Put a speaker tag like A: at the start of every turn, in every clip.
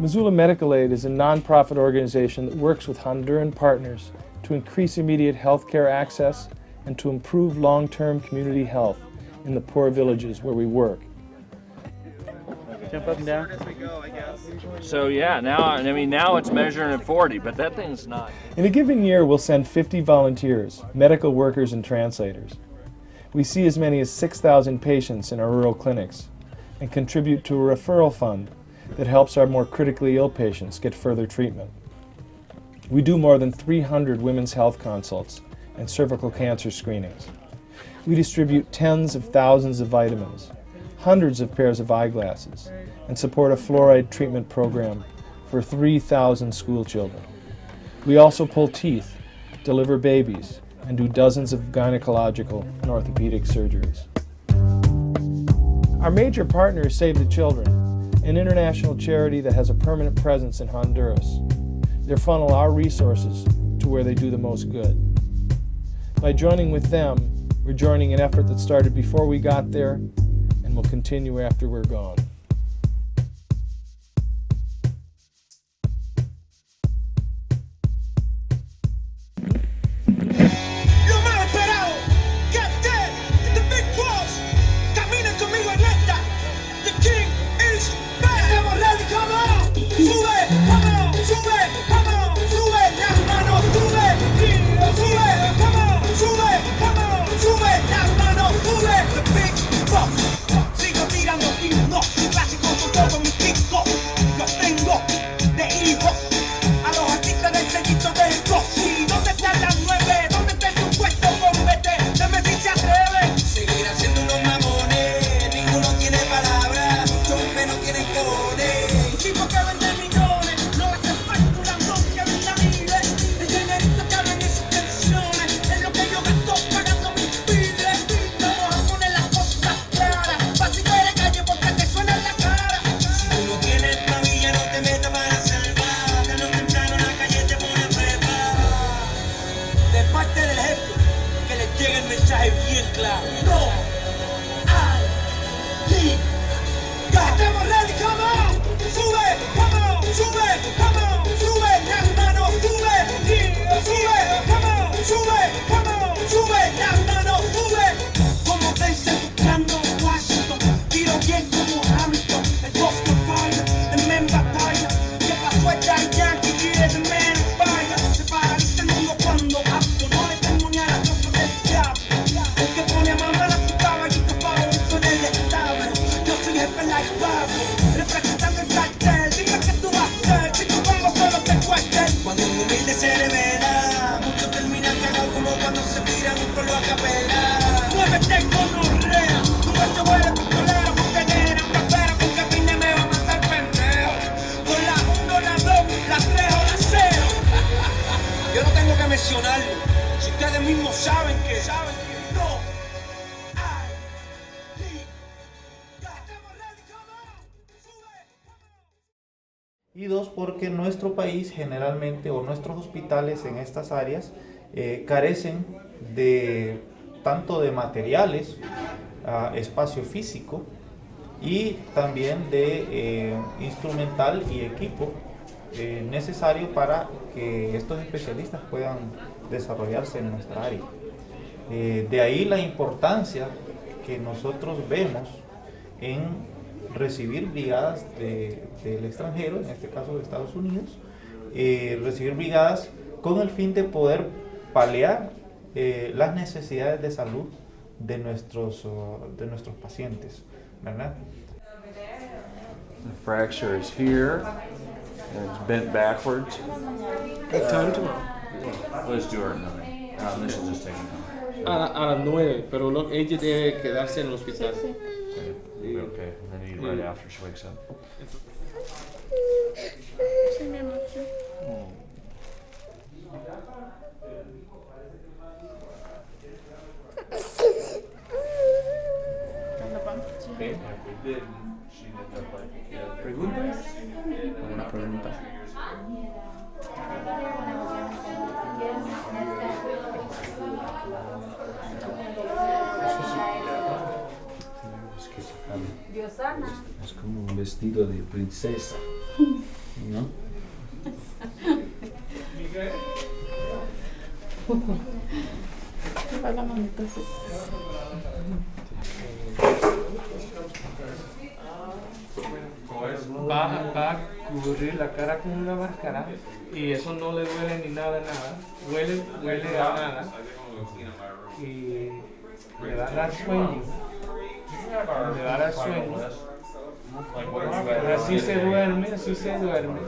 A: Missoula Medical Aid is a nonprofit organization that works with Honduran partners to increase immediate health care access and to improve long-term community health in the poor villages where we work.
B: Jump up and down.
C: As we go, I guess.
B: So yeah, now it's measuring at 40, but that thing's not.
A: In a given year, we'll send 50 volunteers, medical workers and translators. We see as many as 6,000 patients in our rural clinics and contribute to a referral fund that helps our more critically ill patients get further treatment. We do more than 300 women's health consults and cervical cancer screenings. We distribute tens of thousands of vitamins, hundreds of pairs of eyeglasses, and support a fluoride treatment program for 3,000 school children. We also pull teeth, deliver babies, and do dozens of gynecological and orthopedic surgeries. Our major partner is Save the Children, an international charity that has a permanent presence in Honduras. They funnel our resources to where they do the most good. By joining with them, we're joining an effort that started before we got there and will continue after we're gone.
D: Si ustedes mismos saben que no hay
E: y dos, porque nuestro país generalmente o nuestros hospitales en estas áreas carecen de tanto de materiales, espacio físico y también de instrumental y equipo necesario para que estos especialistas puedan desarrollarse en nuestra área. De ahí la importancia que nosotros vemos en recibir brigadas del extranjero, en este caso de Estados Unidos, recibir brigadas con el fin de poder paliar las necesidades de salud de nuestros pacientes, ¿verdad?
B: The fracture is here, and it's bent backwards.
A: What time tomorrow?
B: Let's do it at 9. This will just take an hour.
F: A las 9, pero ella debe quedarse en el hospital.
B: It'll be okay. I need it right after she wakes up.
F: ¿Preguntas? ¿Alguna pregunta?
G: Es como un vestido de princesa.
E: ¿no?
F: Va a cubrir la cara con una máscara y eso no le duele ni nada, nada. Huele a nada. Y le va a dar sueño. Le va a dar sueño. Así se duerme, así se duerme.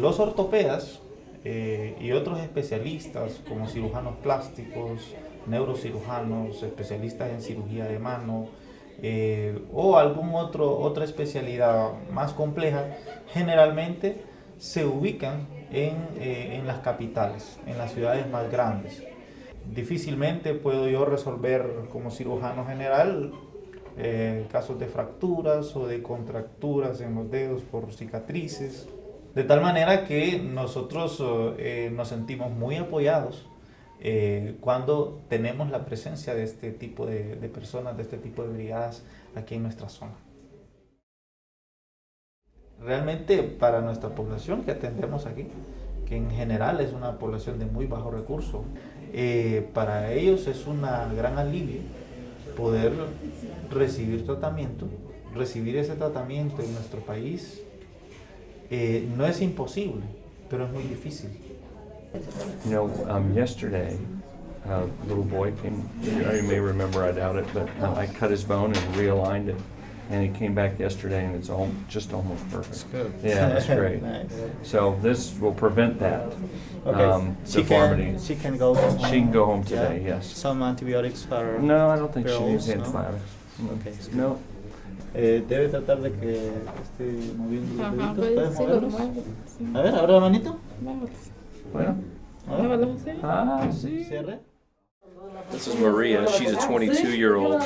E: Los ortopedas y otros especialistas como cirujanos plásticos, neurocirujanos, especialistas en cirugía de mano o otra especialidad más compleja, generalmente se ubican en las capitales, en las ciudades más grandes. Difícilmente puedo yo resolver como cirujano general casos de fracturas o de contracturas en los dedos por cicatrices, de tal manera que nosotros nos sentimos muy apoyados cuando tenemos la presencia de este tipo de personas, de este tipo de brigadas aquí en nuestra zona. Realmente para nuestra población que atendemos aquí, que en general es una población de muy bajo recurso, para ellos es un gran alivio poder recibir tratamiento. Recibir ese tratamiento en nuestro país no es imposible, pero es muy difícil.
B: You know, yesterday, a little boy came, you may remember, I doubt it, but I cut his bone and realigned it. And he came back yesterday and it's just almost perfect.
F: That's good.
B: Yeah, that's great.
E: Nice.
B: So this will prevent that
C: She
B: deformity.
C: can go home.
B: She can go home today, yes.
C: Some antibiotics for...
B: No, I don't think she needs
C: Pills, no?
B: antibiotics.
C: Okay.
B: No.
C: Debe tratar de que esté moviendo los
G: Ajá,
C: deditos.
G: pues
C: ¿Puedes
G: sí, lo
C: moverlos?
G: muevo. Sí.
C: A ver, abre la manito.
G: Vamos.
B: Bueno.
G: Muévalos así.
B: Ah, sí.
C: Cierre.
H: This is Maria. She's a 22-year-old.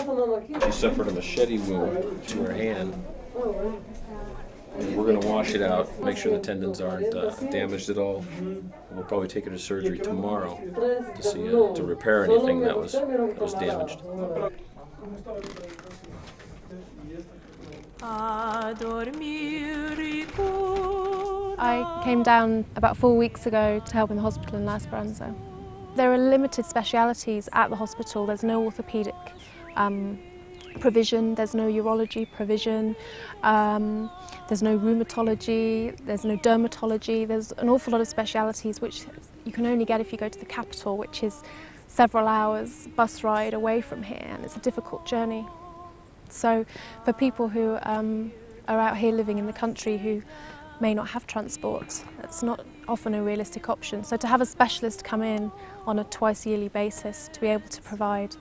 H: She suffered a machete wound to her hand. And we're going to wash it out, make sure the tendons aren't damaged at all. We'll probably take her to surgery tomorrow to see to repair anything that was damaged.
I: I came down about 4 weeks ago to help in the hospital in La Esperanza. There are limited specialities at the hospital. There's no orthopaedic provision, there's no urology provision, there's no rheumatology, there's no dermatology. There's an awful lot of specialities which you can only get if you go to the capital, which is several hours bus ride away from here, and it's a difficult journey. So for people who are out here living in the country who may not have transport, it's not often a realistic option. So to have a specialist come in on a twice yearly basis to be able to provide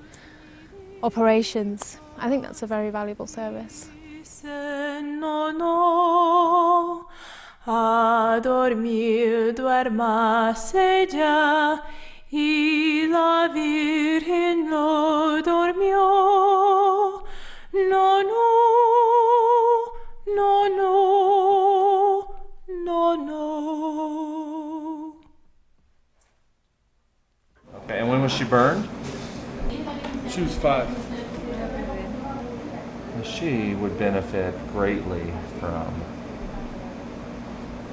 I: operations, I think that's a very valuable service.
J: A dormir duérmase ya, y la Virgen lo durmió. No, no, no, no, no, no.
B: Okay, and when was she burned?
F: She was 5.
B: She would benefit greatly from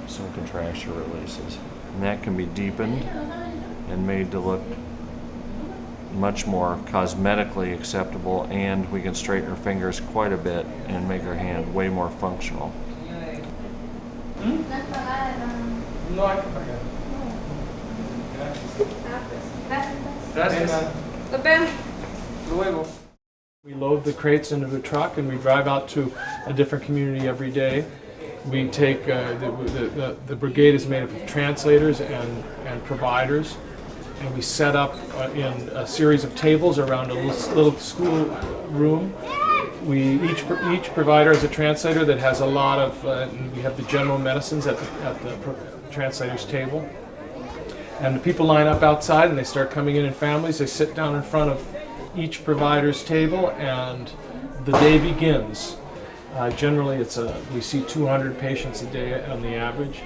B: some contracture releases. And that can be deepened and made to look much more cosmetically acceptable, and we can straighten her fingers quite a bit and make her hand way more functional.
F: No hay que pagar. Gracias. Luego.
A: We load the crates into the truck and we drive out to a different community every day. We take, the brigade is made up of translators and providers, and we set up in a series of tables around a little school room. Each provider is a translator that has a lot of, we have the general medicines at the translator's table. And the people line up outside and they start coming in families. They sit down in front of each provider's table and the day begins. Generally, we see 200 patients a day on the average.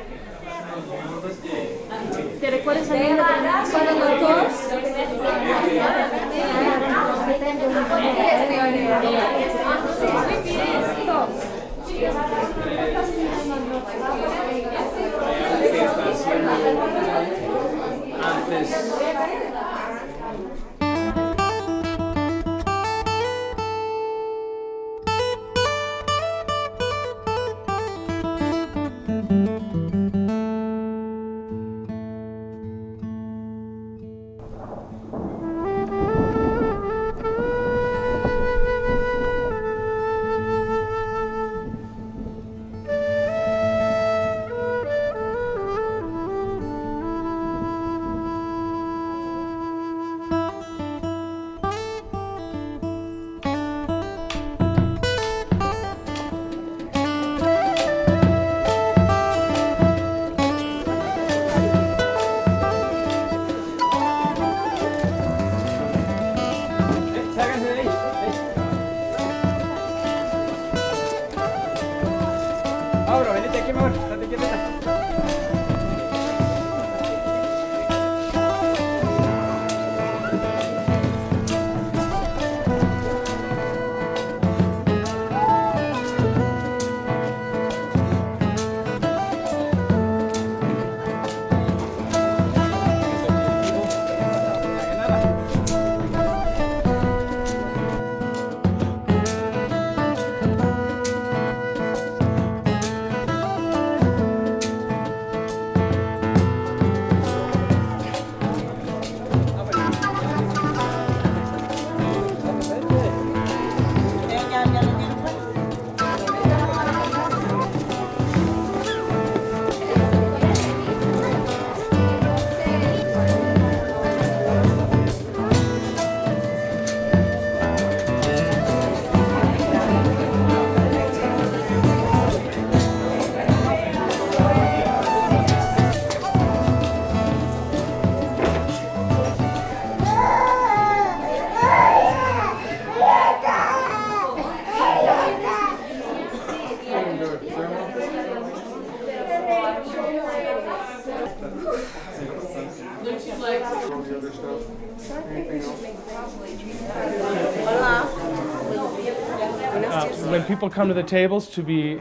A: people come to the tables to be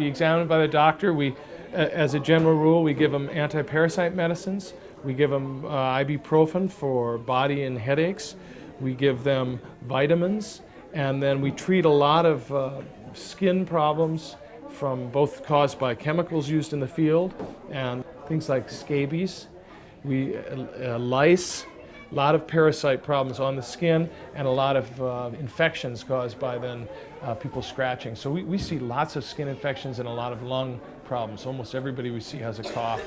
A: examined by the doctor. We, as a general rule, we give them anti-parasite medicines. We give them ibuprofen for body and headaches. We give them vitamins, and then we treat a lot of skin problems from both caused by chemicals used in the field and things like scabies, lice, a lot of parasite problems on the skin, and a lot of infections caused by then people scratching. So we see lots of skin infections and a lot of lung problems. Almost everybody we see has a cough.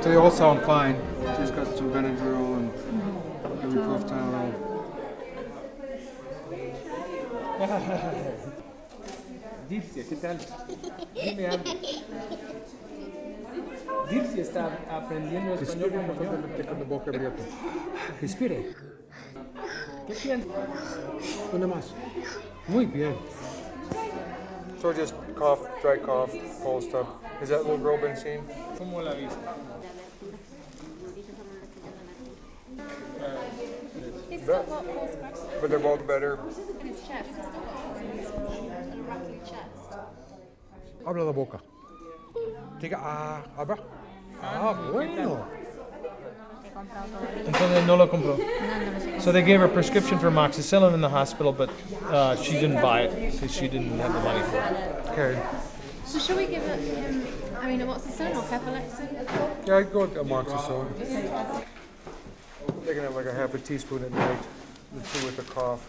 G: So they all sound fine. Just got some Benadryl and ibuprofen Tylenol.
F: Dircia, ¿qué tal? Dime algo. Dircia está aprendiendo español como yo.
G: Con la boca abierta. Respire.
F: ¿Qué piensas?
G: Una más. Muy bien. So just cough, dry cough, cold stuff. Is that little girl been seen?
F: ¿Cómo la viste?
G: But they're both better. Abra la boca. Diga, abra. Bueno.
A: Entonces no lo compró. So they gave her a prescription for amoxicillin in the hospital, but she didn't buy it because she didn't have the money for it.
G: Okay.
I: So should we give him, amoxicillin or cephalexin?
G: Yeah, I'd go with amoxicillin. Taking it like a half a teaspoon at night, the two with the cough.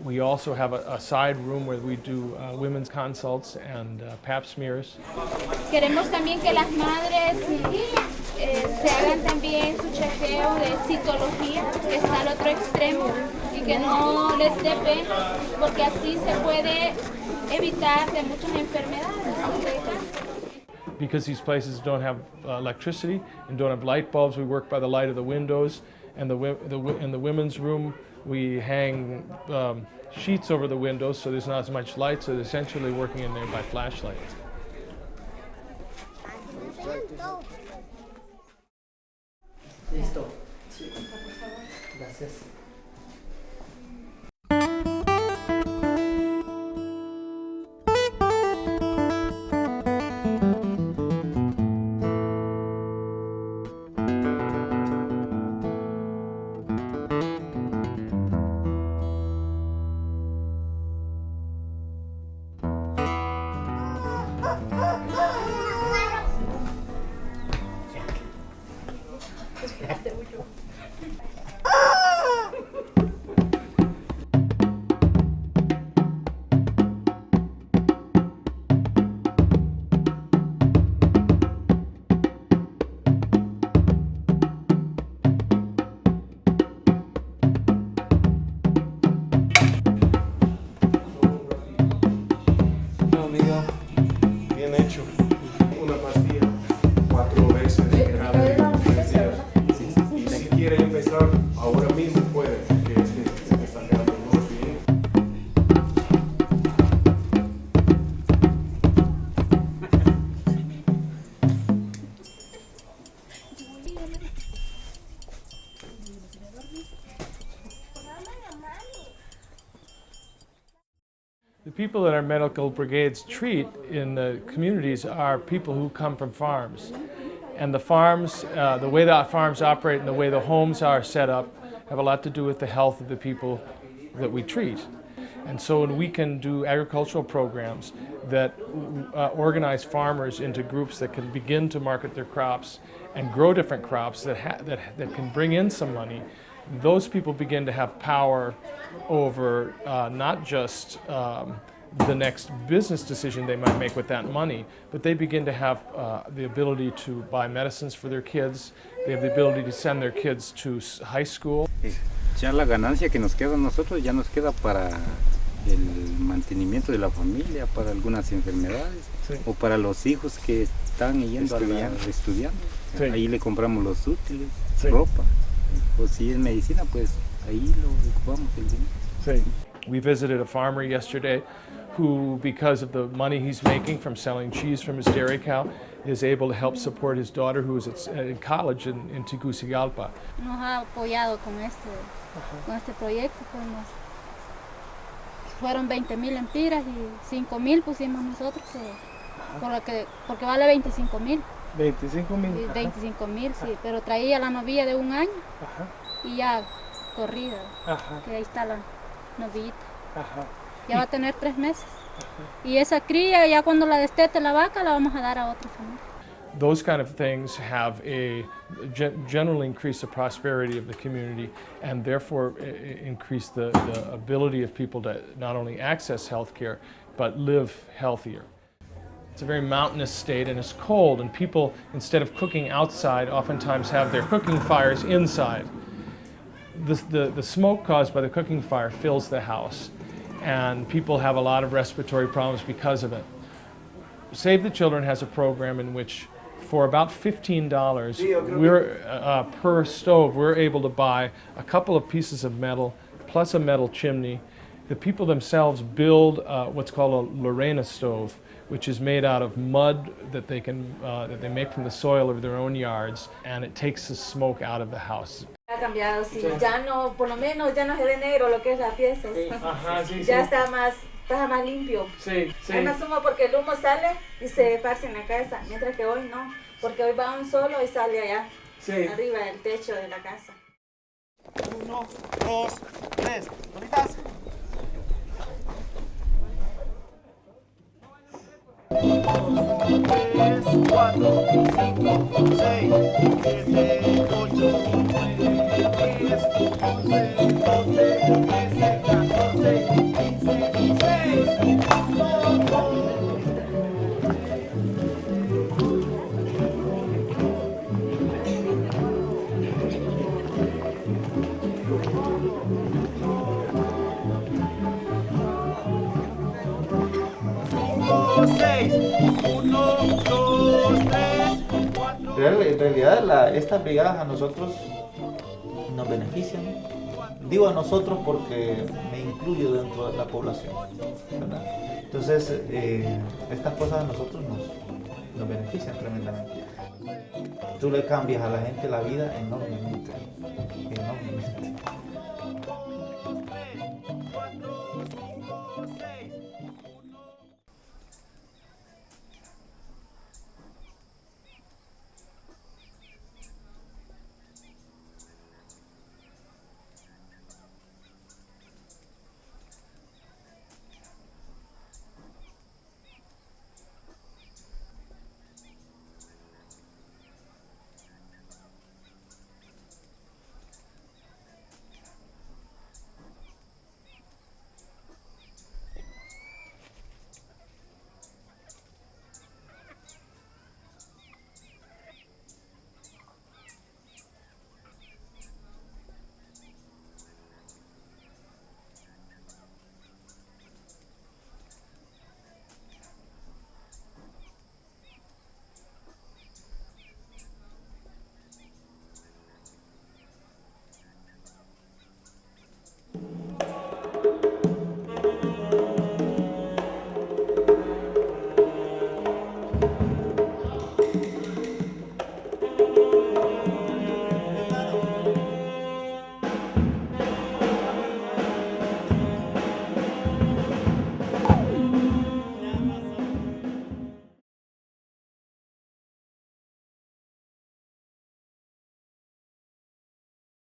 A: We also have a side room where we do women's consults and pap smears.
K: Queremos también que las madres se hagan también su chequeo de citología, que está al otro extremo, y que no les dé pena, porque así se puede evitar de muchas enfermedades.
A: Because these places don't have electricity and don't have light bulbs, we work by the light of the windows. And in the women's room, we hang sheets over the windows so there's not as much light, so they're essentially working in there by flashlight.
F: Listo. Gracias.
A: The people that our medical brigades treat in the communities are people who come from farms. And the farms, the way that farms operate and the way the homes are set up have a lot to do with the health of the people that we treat. And so when we can do agricultural programs that organize farmers into groups that can begin to market their crops and grow different crops that can bring in some money, those people begin to have power over not just the next business decision they might make with that money, but they begin to have the ability to buy medicines for their kids. They have the ability to send their kids to high school.
L: Ya la ganancia que nos queda a nosotros ya nos queda para el mantenimiento de la familia, para algunas enfermedades, sí, o para los hijos que están yendo estudiando. Sí. Ahí le compramos los útiles, sí, ropa. O si es medicina, pues ahí lo ocupamos el dinero.
A: Sí. We visited a farmer yesterday who, because of the money he's making from selling cheese from his dairy cow, is able to help support his daughter who is in college in Tegucigalpa.
K: Nos ha apoyado con este proyecto. Fueron 20,000 empiras y 5,000 pusimos nosotros porque vale 25,000.
A: 25,000.
K: 25,000, sí, pero traía la novilla de 1 año. Ajá. Y ya corrida. Ajá. Que ahí está la novillita. Ajá. Ya va a tener 3 meses. Ajá. Y esa cría, ya cuando la destete la vaca, la vamos a dar a otra familia.
A: Those kind of things have generally increase the prosperity of the community and therefore increase the ability of people to not only access health care, but live healthier. It's a very mountainous state and it's cold, and people, instead of cooking outside, oftentimes have their cooking fires inside. The smoke caused by the cooking fire fills the house, and people have a lot of respiratory problems because of it. Save the Children has a program in which for about $15 per stove, we're able to buy a couple of pieces of metal plus a metal chimney. The people themselves build what's called a Lorena stove, which is made out of mud that they make from the soil of their own yards, and it takes the smoke out of the house.
M: Ha cambiado, sí. Ya no, por lo menos ya no se ve negro lo que es las piezas. Sí. Ajá, sí, ya sí. Está más limpio. Sí, sí. Hay más humo porque el humo sale y se esparce en la casa, mientras que hoy no, porque hoy va un solo y sale allá, sí, arriba del techo de la casa.
D: 1, 2, 3, bonitas. 1, 2, 3, 4, 5, 6, 7, 8, 9, 10, 11, 12, 13, 14, 15, 16.
E: En realidad estas brigadas a nosotros nos benefician. Digo a nosotros porque me incluyo dentro de la población, ¿verdad? Entonces estas cosas a nosotros nos benefician tremendamente. Tú le cambias a la gente la vida enormemente.